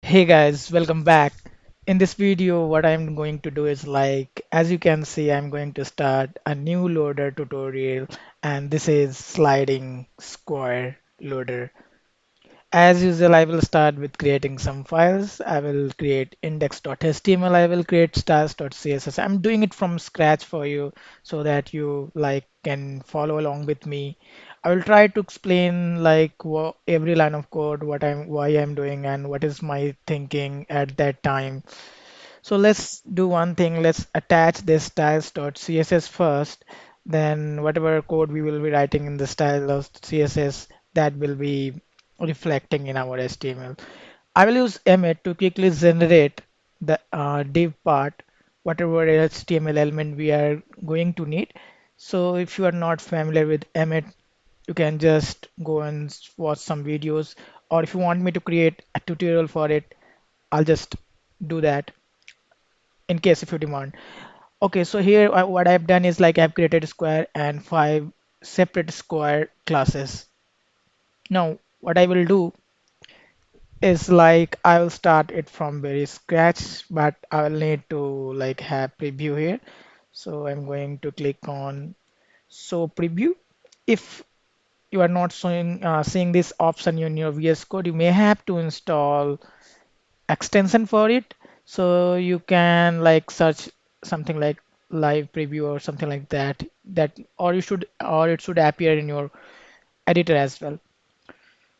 Hey guys, welcome back. In this video, what I'm going to do is as you can see, I'm going to start a new loader tutorial, and this is sliding square loader. As usual, I will start with creating some files. I will create index.html. I will create styles.css. I'm doing it from scratch for you so that you can follow along with me. I will try to explain every line of code, why I'm doing, and what is my thinking at that time. So let's do one thing. Let's attach this styles.css first. Then whatever code we will be writing in the style.css, that will be reflecting in our HTML. I will use Emmet to quickly generate the div part, whatever HTML element we are going to need. So if you are not familiar with Emmet, you can just go and watch some videos, or if you want me to create a tutorial for it, I'll just do that in case if you demand. Okay, so here what I've done is I've created a square and five separate square classes. Now what I will do is I will start it from very scratch, but I will need to have preview here. So I'm going to click on show preview. If you are not seeing this option in your VS Code, you may have to install extension for it. So you can search something like live preview or something like that, or it should appear in your editor as well.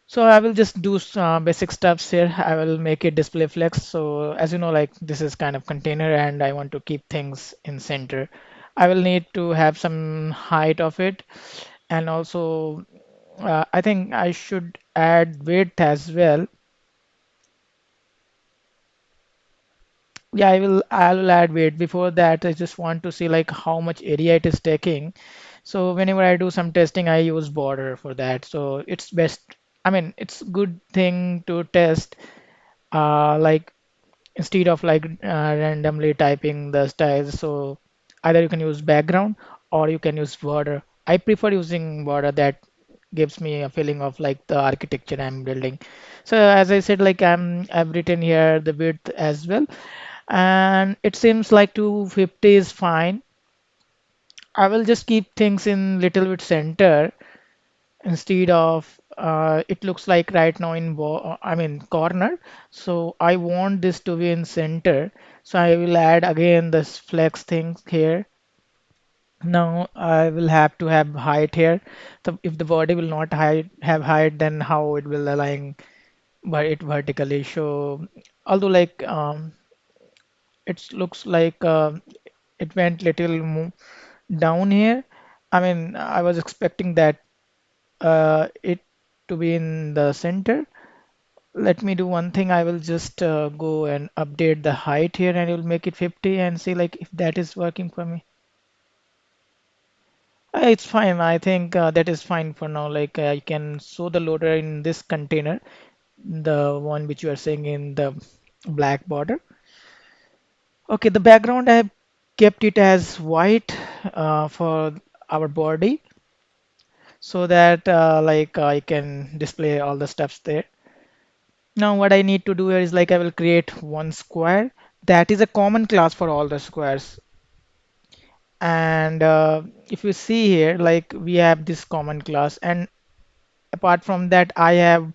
So I will just do some basic steps here. I will make it display flex. So as you know, this is kind of container and I want to keep things in center. I will need to have some height of it, and also I think I should add width as well. Yeah, I will add weight. Before that, I just want to see how much area it is taking. So whenever I do some testing, I use border for that. So it's best. I mean, it's good thing to test like instead of randomly typing the styles. So either you can use background or you can use border. I prefer using border. That gives me a feeling of the architecture I'm building. So as I said, I've written here the width as well, and it seems like 250 is fine. I will just keep things in little bit center instead of it looks like right now I mean corner. So I want this to be in center. So I will add again this flex thing here. Now I will have to have height here. So if the body will not have height, then how it will align by it vertically. So although it looks it went little down here. I mean, I was expecting that it to be in the center. Let me do one thing. I will just go and update the height here, and it will make it 50 and see if that is working for me. It's fine. I think that is fine for now. I can show the loader in this container, the one which you are seeing in the black border. Okay, the background I have kept it as white for our body so that I can display all the stuffs there. Now what I need to do here is I will create one square that is a common class for all the squares. And if you see here, we have this common class, and apart from that, I have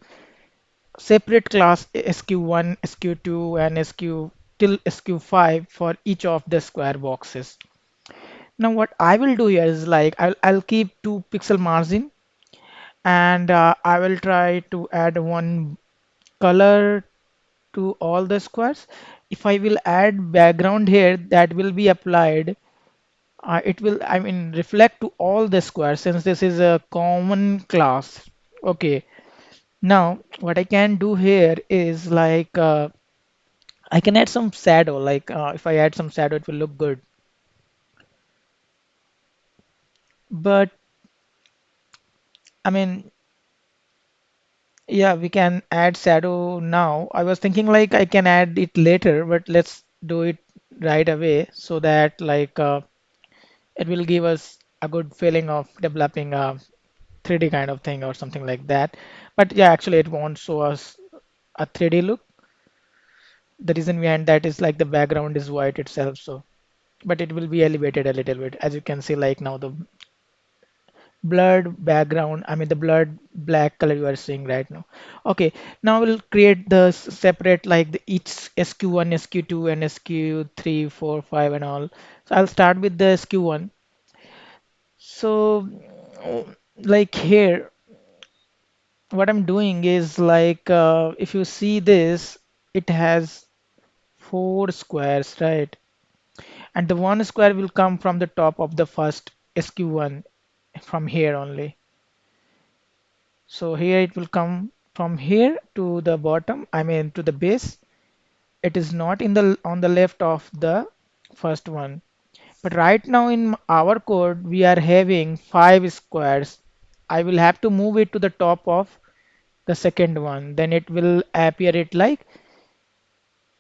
separate class sq1, sq2, and sq till sq5 for each of the square boxes. Now what I will do here is I'll keep 2 pixel margin, and I will try to add one color to all the squares. If I will add background here, that will be applied. It will, I mean, reflect to all the squares since this is a common class. Okay. Now, what I can do here is I can add some shadow. If I add some shadow, it will look good. But I mean, yeah, we can add shadow now. I was thinking I can add it later, but let's do it right away so that it will give us a good feeling of developing a 3D kind of thing or something like that. But yeah, actually it won't show us a 3D look. The reason behind that is like the background is white itself, so but it will be elevated a little bit. As you can see, like now the blurred background, I mean the blurred black color you are seeing right now. Okay, now we'll create the separate like the each SQ1, SQ2, and SQ3, 4, 5, and all. So I'll start with the SQ1. So like here, what I'm doing is like if you see this, it has four squares, right? And the one square will come from the top of the first SQ1 from here only. So here it will come from here to the bottom, I mean to the base. It is not in the on the left of the first one. But right now in our code, we are having five squares. I will have to move it to the top of the second one. Then it will appear it like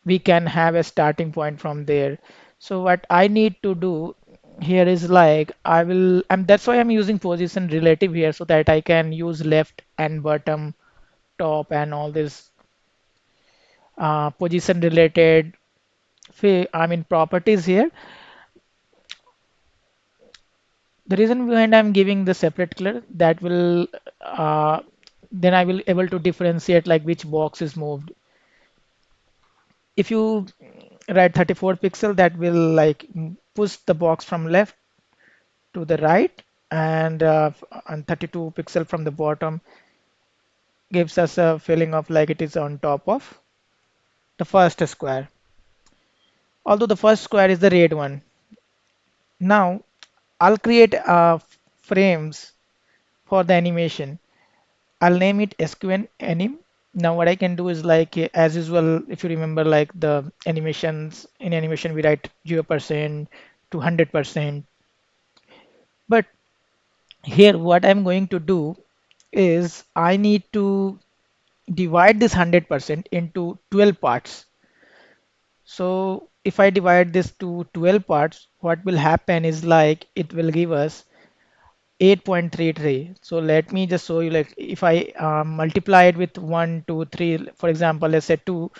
we can have a starting point from there. So what I need to do here is like I will, and that's why I'm using position relative here so that I can use left and bottom, top, and all this position related I mean properties here. The reason behind I'm giving the separate color that will then I will able to differentiate like which box is moved. If you write 34 pixel, that will like push the box from left to the right, and 32 pixel from the bottom gives us a feeling of like it is on top of the first square. Although the first square is the red one. Now I'll create frames for the animation. I'll name it SQN anim. Now what I can do is like as usual, if you remember like the animations in animation we write 0% to 100%. But here what I'm going to do is I need to divide this 100% into 12 parts. So if I divide this to 12 parts, what will happen is like it will give us 8.33. So let me just show you like if I multiply it with 1, 2, 3, for example, let's say 2,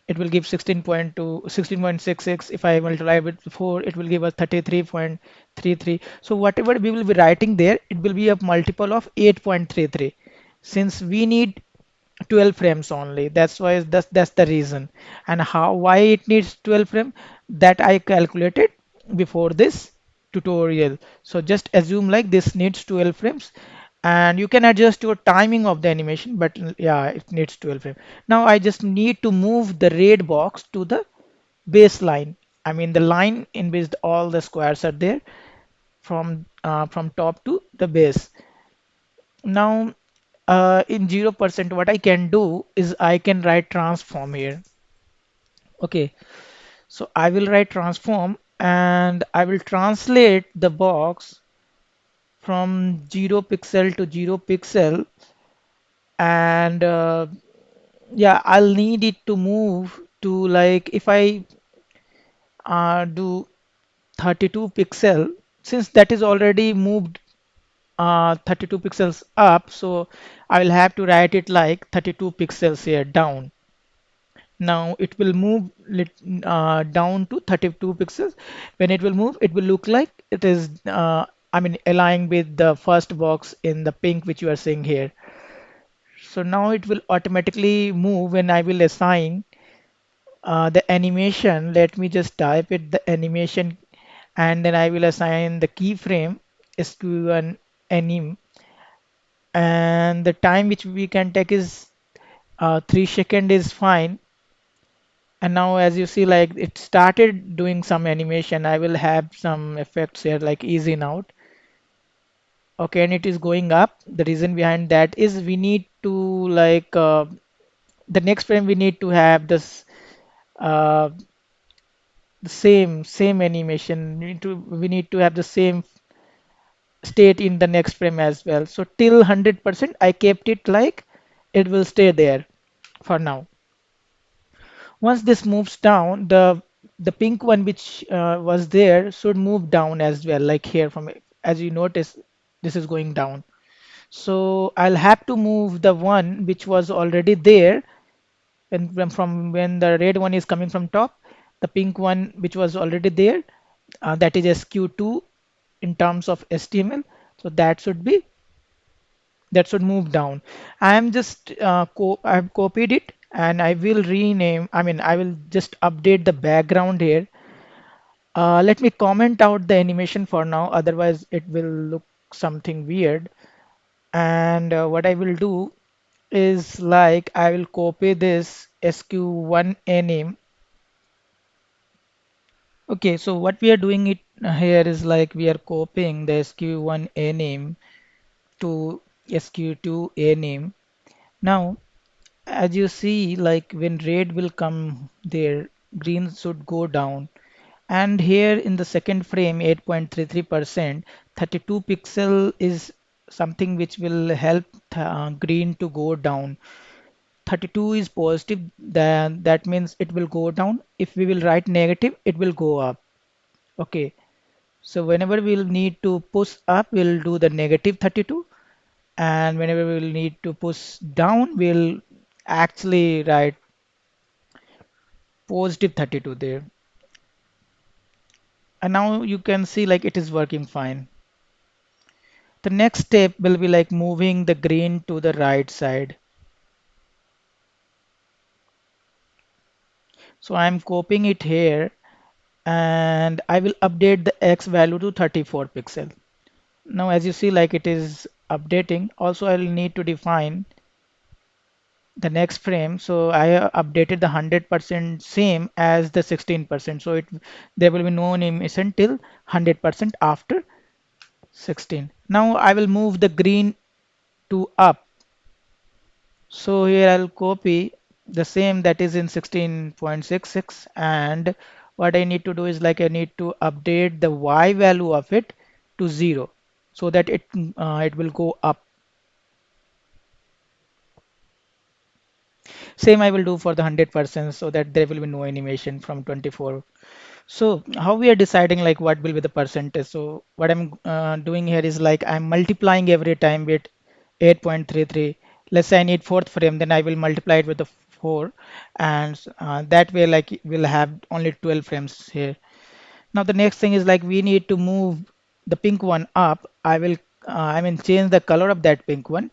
it will give 16.2, 16.66. If I multiply with 4, it will give us 33.33. So whatever we will be writing there, it will be a multiple of 8.33. Since we need 12 frames only, that's the reason. And how why it needs 12 frame, that I calculated before this tutorial. So just assume like this needs 12 frames, and you can adjust your timing of the animation, but yeah, it needs 12 frames. Now I just need to move the red box to the baseline, I mean the line in which all the squares are there, from top to the base. Now in 0%, what I can do is I can write transform here. Okay, so I will write transform and I will translate the box from 0 pixel to 0 pixel, and yeah, I'll need it to move to like if I do 32 pixel, since that is already moved 32 pixels up, so I will have to write it like 32 pixels here down. Now it will move down to 32 pixels. When it will move, it will look like it is, I mean, aligning with the first box in the pink which you are seeing here. So now it will automatically move when I will assign the animation. Let me just type it, the animation, and then I will assign the keyframe sq1 anim, and the time which we can take is 3 seconds is fine. And now as you see like it started doing some animation, I will have some effects here like ease in out. Okay, and it is going up. The reason behind that is we need to like the next frame we need to have this uh, the same animation. We need to have the same state in the next frame as well. So till 100% I kept it like it will stay there for now. Once this moves down, the pink one which was there should move down as well, like here from as you notice, this is going down. So I'll have to move the one which was already there And from when the red one is coming from top, the pink one which was already there, that is SQ2 in terms of HTML. So that should move down. I am just I've copied it and I will rename. I mean, I will just update the background here. Let me comment out the animation for now, otherwise it will look something weird. And what I will do is like I will copy this SQ1A name. Okay, so what we are doing it here is like we are copying the SQ1A name to SQ2A name. Now, as you see, like when red will come there, green should go down. And here in the second frame, 8.33%, 32 pixel is something which will help green to go down. 32 is positive, then that means it will go down. If we will write negative, it will go up. Okay, so whenever we'll need to push up, we'll do the negative 32, and whenever we'll need to push down, we'll actually write positive 32 there. And now you can see like it is working fine. The next step will be like moving the green to the right side. So I'm copying it here and I will update the X value to 34 pixel. Now as you see like it is updating. Also I'll need to define the next frame. So I updated the 100% same as the 16%. So there will be no animation till 100% after 16. Now I will move the green to up. So here I'll copy the same that is in 16.66, and what I need to do is like I need to update the Y value of it to 0 so that it will go up. Same I will do for the 100% so that there will be no animation from 24. So how we are deciding like what will be the percentage? So what I'm doing here is like I'm multiplying every time with 8.33. Let's say I need fourth frame, then I will multiply it with the 4, and that way like we'll have only 12 frames here. Now the next thing is like we need to move the pink one up. I mean change the color of that pink one.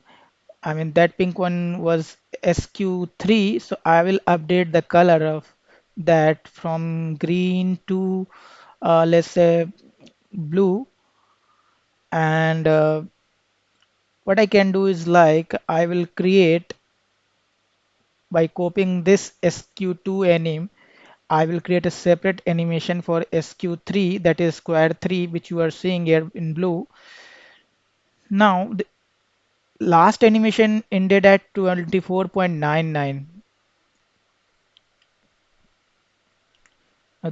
I mean that pink one was SQ3, so I will update the color of that from green to let's say blue. And what I can do is like I will create by copying this SQ2 name. I will create a separate animation for SQ3, that is square 3, which you are seeing here in blue. Now the last animation ended at 24.99.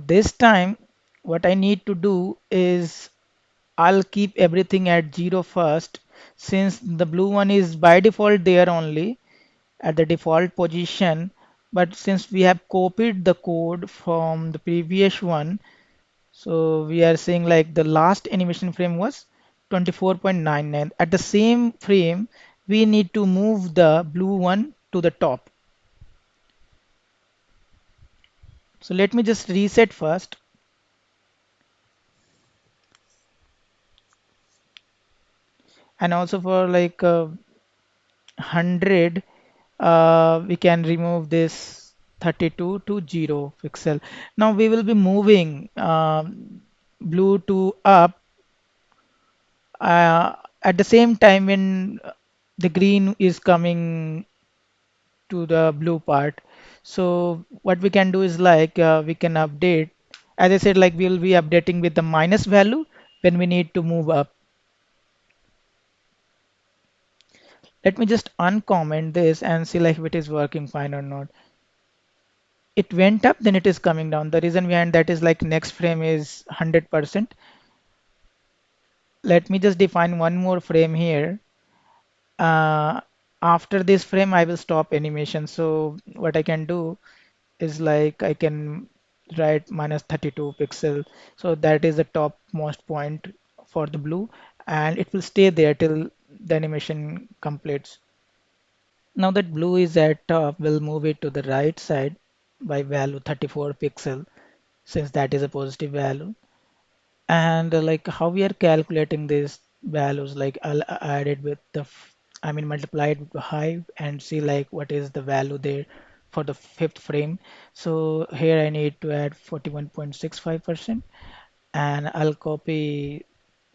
This time, what I need to do is I'll keep everything at 0 first, since the blue one is by default there only at the default position. But since we have copied the code from the previous one, so we are saying like the last animation frame was 24.99. At the same frame, we need to move the blue one to the top. So let me just reset first. And also for like 100, we can remove this 32 to 0 pixel. Now we will be moving blue to up at the same time when the green is coming to the blue part. So what we can do is like we can update, as I said, like we'll be updating with the minus value when we need to move up. Let me just uncomment this and see like if it is working fine or not. It went up, then it is coming down. The reason behind that is like next frame is 100%. Let me just define one more frame here. Uh, After this frame, I will stop animation. So what I can do is like I can write minus 32 pixel. So that is the topmost point for the blue, and it will stay there till the animation completes. Now that blue is at top, we'll move it to the right side by value 34 pixel since that is a positive value. And like how we are calculating these values, like I'll add it with the, I mean multiply it with high and see like what is the value there for the fifth frame. So here I need to add 41.65% and I'll copy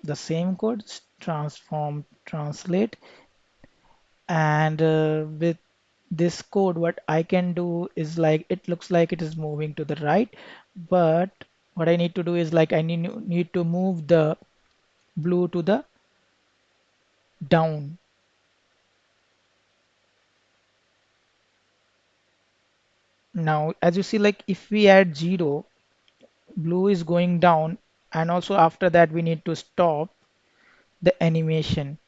the same code, transform, translate, and with this code what I can do is like it looks like it is moving to the right, but what I need to do is like I need to move the blue to the down. Now as you see, like if we add 0, blue is going down, and also after that we need to stop the animation.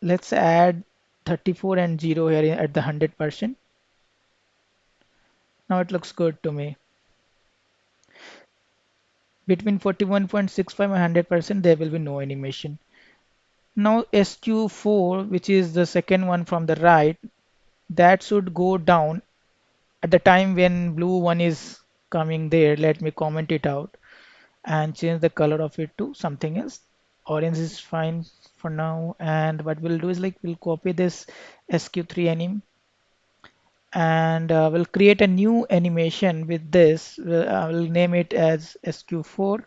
Let's add 34 and 0 here at the 100%. Now it looks good to me. Between 41.65 and 100% there will be no animation. Now SQ4, which is the second one from the right, that should go down at the time when blue one is coming there. Let me comment it out and change the color of it to something else. Orange is fine for now. And what we'll do is like we'll copy this SQ3 anim and we'll create a new animation with this. I will name it as SQ4.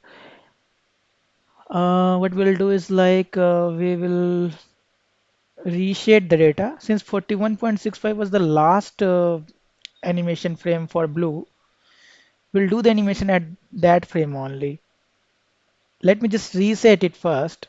What we'll do is like we will reshade the data since 41.65 was the last animation frame for blue. We'll do the animation at that frame only. Let me just reset it first.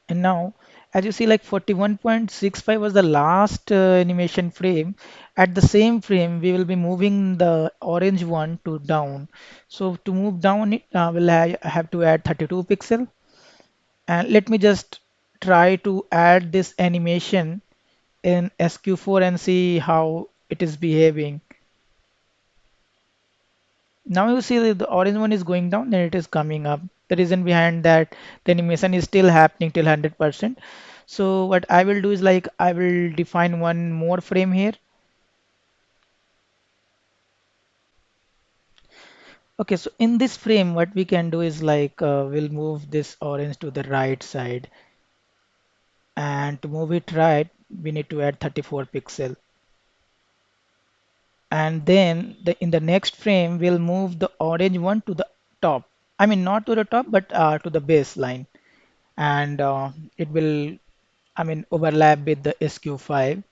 And now as you see, like 41.65 was the last animation frame. At the same frame we will be moving the orange one to down. So to move down it we'll have to add 32 pixel, and let me just try to add this animation in SQ4 and see how it is behaving. Now you see that the orange one is going down, then it is coming up. The reason behind that, the animation is still happening till 100%. So what I will do is like I will define one more frame here. Okay, so in this frame what we can do is like we'll move this orange to the right side, and to move it right we need to add 34 pixel. And then in the next frame we'll move the orange one to the top. I mean not to the top but to the baseline, and it will, I mean, overlap with the SQ5.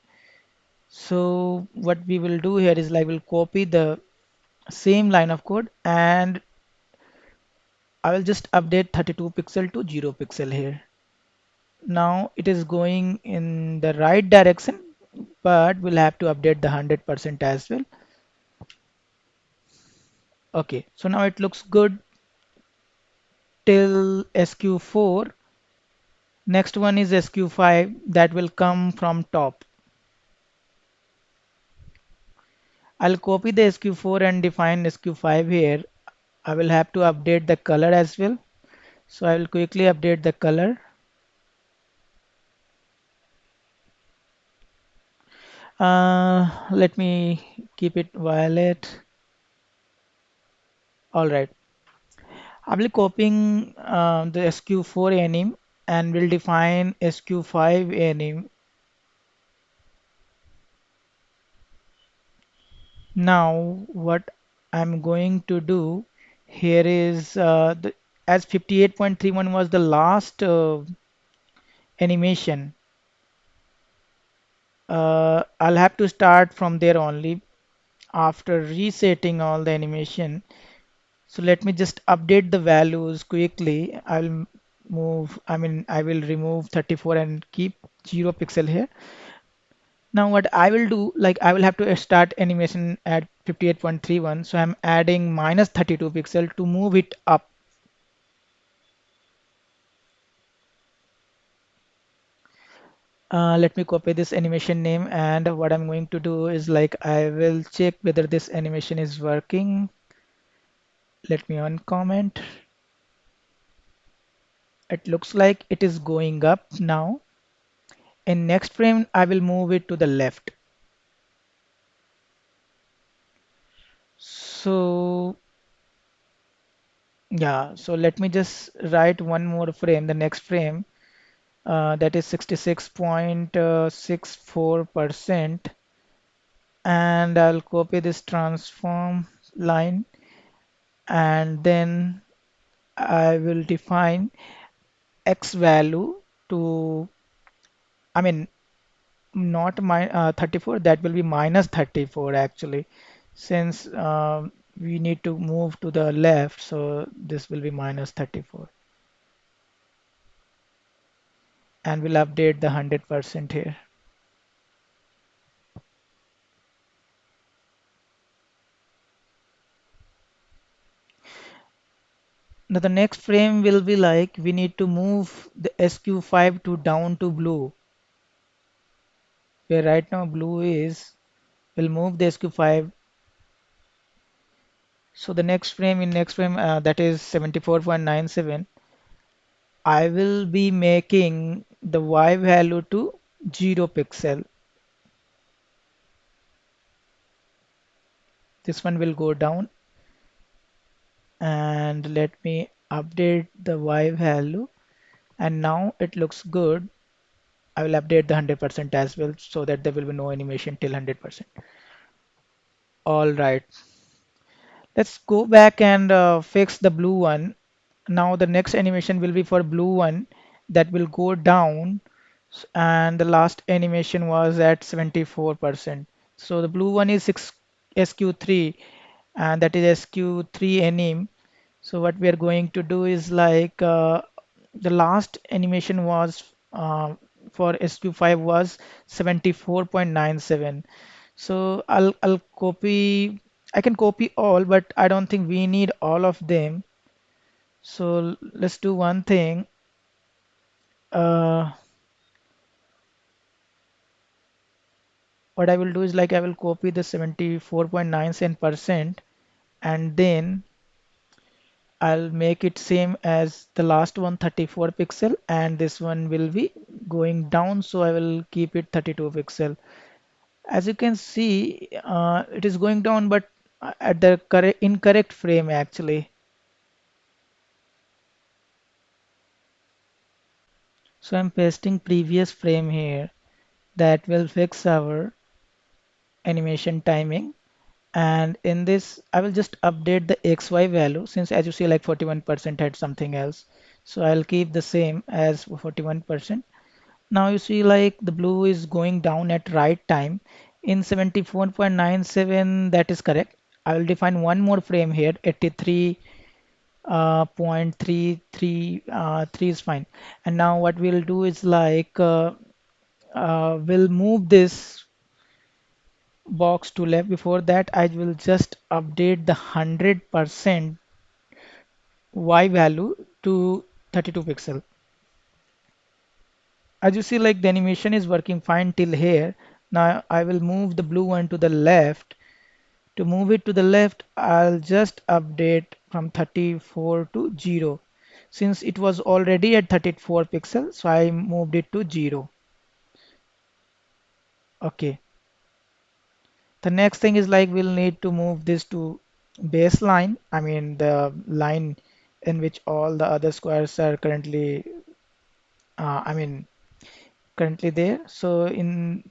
So what we will do here is like we'll copy the same line of code and I will just update 32 pixel to 0 pixel here. Now it is going in the right direction, but we'll have to update the 100% as well. Okay, so now it looks good till SQ4. Next one is SQ5 that will come from top. I'll copy the SQ4 and define SQ5 here. I will have to update the color as well. So I will quickly update the color. Let me keep it violet. All right. I will copying the SQ4 anim and will define SQ5 anim. Now what I'm going to do here is as 58.31 was the last animation, I'll have to start from there only after resetting all the animation. So let me just update the values quickly. I will remove 34 and keep 0 pixel here. Now what I will do, like I will have to start animation at 58.31. So I'm adding minus 32 pixel to move it up. Let me copy this animation name, and what I'm going to do is like I will check whether this animation is working. Let me uncomment. It looks like it is going up now. In next frame, I will move it to the left. So yeah, so let me just write one more frame, the next frame, that is 66.64%, and I'll copy this transform line, and then I will define x value to, I mean, not 34, that will be minus 34 actually, since we need to move to the left, so this will be minus 34, and we'll update the 100% here. Now the next frame will be like we need to move the SQ5 to down to blue, where right now blue is. We'll move the SQ5. So the next frame, that is 74.97, I will be making the Y value to 0 pixel. This one will go down, and let me update the Y value, and now it looks good. I will update the 100% as well so that there will be no animation till 100%. All right, let's go back and fix the blue one. Now the next animation will be for blue one, that will go down, and the last animation was at 74%. So the blue one is 6 SQ3, and that is SQ3 anim. So what we are going to do is like the last animation was for SQ5 was 74.97. So I'll copy, I can copy all, but I don't think we need all of them. So let's do one thing. Uh, what I will do is like I will copy the 74.97%, and then I'll make it same as the last one, 34 pixel, and this one will be going down, so I will keep it 32 pixel. As you can see, it is going down, but at the correct incorrect frame actually. So I'm pasting previous frame here. That will fix our animation timing. And in this, I will just update the XY value, since as you see like 41% had something else. So I'll keep the same as 41%. Now you see like the blue is going down at right time. In 74.97, that is correct. I will define one more frame here, 83 .333 is fine. And now what we'll do is like we'll move this box to left. Before that, I will just update the 100% Y value to 32 pixel. As you see, like the animation is working fine till here. Now I will move the blue one to the left. To move it to the left, I'll just update from 34 to 0. Since it was already at 34 pixels, so I moved it to 0. Okay. The next thing is like we'll need to move this to baseline. I mean the line in which all the other squares are currently, I mean currently there. So in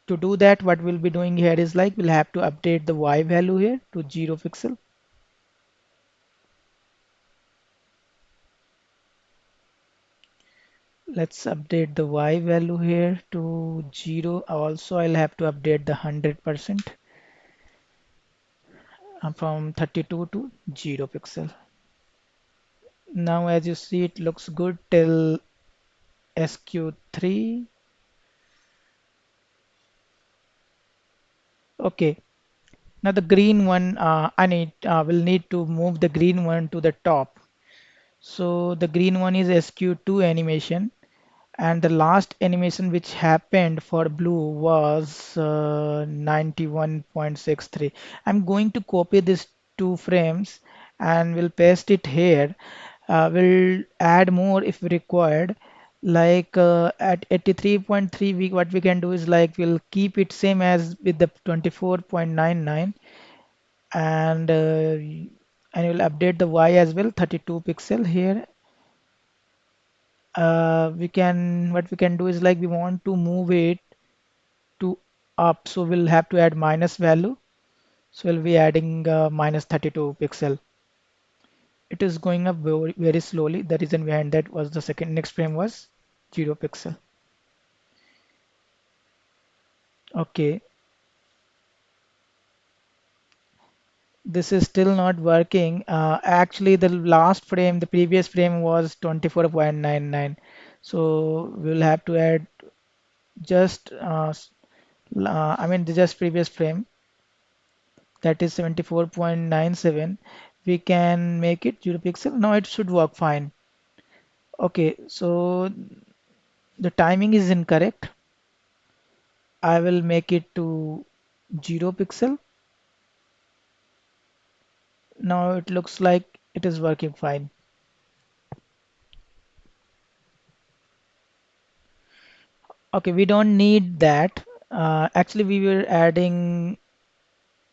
to do that, what we'll be doing here is like we'll have to update the Y value here to 0 pixel. Let's update the Y value here to 0. Also, I'll have to update the 100% from 32 to 0 pixel. Now, as you see, it looks good till SQ3. Okay. Now the green one, will need to move the green one to the top. So the green one is SQ2 animation, and the last animation which happened for blue was 91.63. I'm going to copy these two frames and will paste it here. We'll add more if required. Like at 83.3, we what we can do is like we'll keep it same as with the 24.99, and we'll update the Y as well, 32 pixel here. We can what we can do is like we want to move it to up, so we'll have to add minus value. So we'll be adding minus 32 pixel. It is going up very, very slowly. The reason behind that was the second next frame was 0 pixel. Okay, this is still not working. Actually, the last frame, the previous frame was 24.99. So we'll have to add just, I mean, the just previous frame, that is 74.97. We can make it 0 pixel. Now it should work fine. Okay, so the timing is incorrect. I will make it to 0 pixel. Now it looks like it is working fine. Okay, we don't need that. Actually, we were adding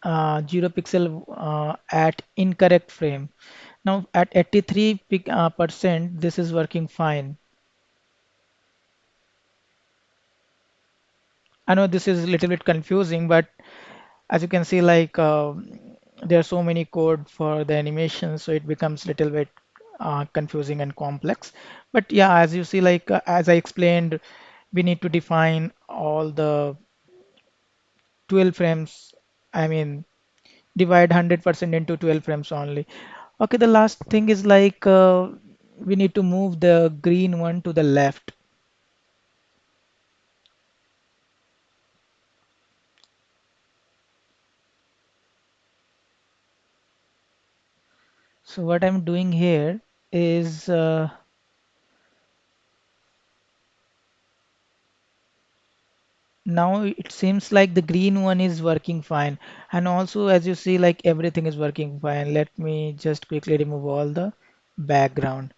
0 pixel at incorrect frame. Now at 83 percent, this is working fine. I know this is a little bit confusing, but as you can see, like there are so many code for the animation, so it becomes little bit confusing and complex. But yeah, as you see, like as I explained, we need to define all the 12 frames. I mean, divide 100% into 12 frames only. Okay, the last thing is like we need to move the green one to the left. So what I'm doing here is now it seems like the green one is working fine, and also as you see, like everything is working fine. Let me just quickly remove all the background.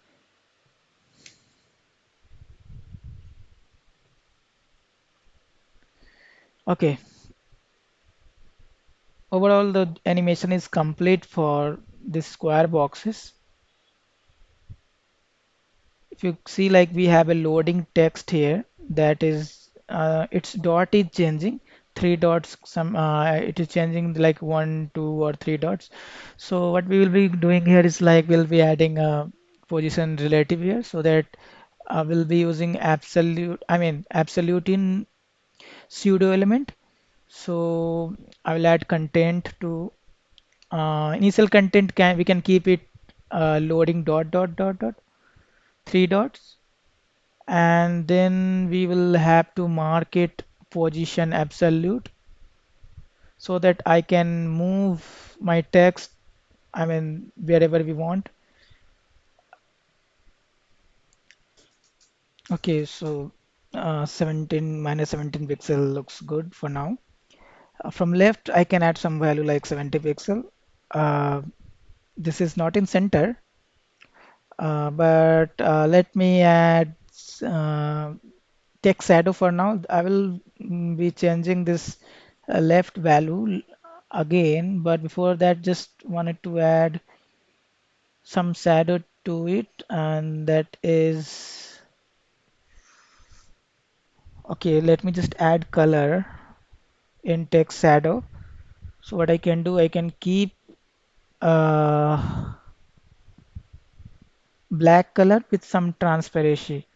Okay, overall the animation is complete for this square boxes. If you see, like we have a loading text here, that is its dot is changing, three dots, some it is changing like one, two, or three dots. So what we will be doing here is like we'll be adding a position relative here, so that we'll be using absolute, I mean absolute in pseudo element. So I will add content to initial content, can we can keep it loading dot dot dot dot, three dots, and then we will have to mark it position absolute, so that I can move my text, I mean wherever we want. Okay, so 17 minus 17 pixel looks good for now. From left I can add some value like 70 pixel. uh, this is not in center, but let me add uh, text shadow for now. I will be changing this left value again, but before that, just wanted to add some shadow to it, and that is okay. Let me just add color in text shadow. So what I can do, I can keep uh, black color with some transparency.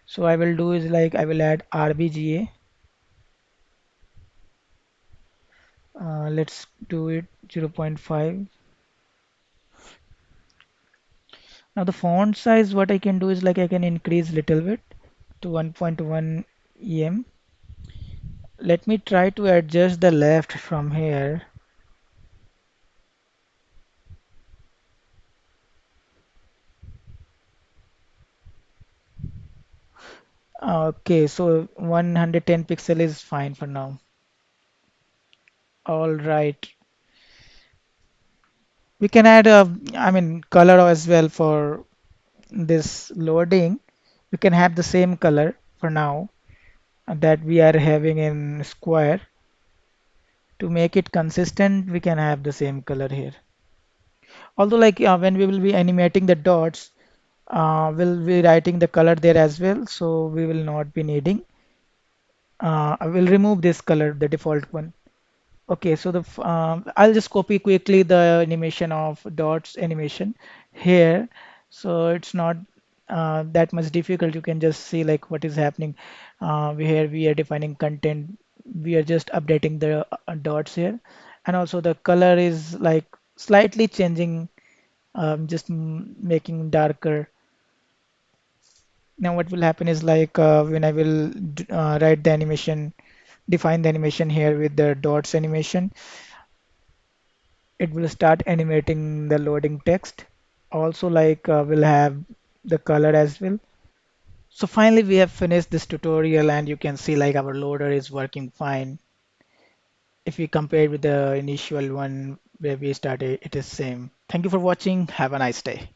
So I will do is like I will add RBGA. Let's do it 0.5. Now the font size, what I can do is like I can increase little bit to 1.1 em. Let me try to adjust the left from here. Okay, so 110 pixel is fine for now. All right. We can add a, I mean, color as well for. this loading, we can have the same color for now that we are having in square. To make it consistent, we can have the same color here. Although like when we will be animating the dots, we'll be writing the color there as well, so we will not be needing. I will remove this color, the default one. Okay, so I'll just copy quickly the animation of dots animation here. So it's not that much difficult. You can just see like what is happening. Here we are defining content. We are just updating the dots here, and also the color is like slightly changing, just making darker. Now what will happen is like when I will write the animation, define the animation here with the dots animation, it will start animating the loading text. Also like we'll have the color as well. So finally we have finished this tutorial and you can see like our loader is working fine. If we compare with the initial one where we started, it is same. Thank you for watching. Have a nice day.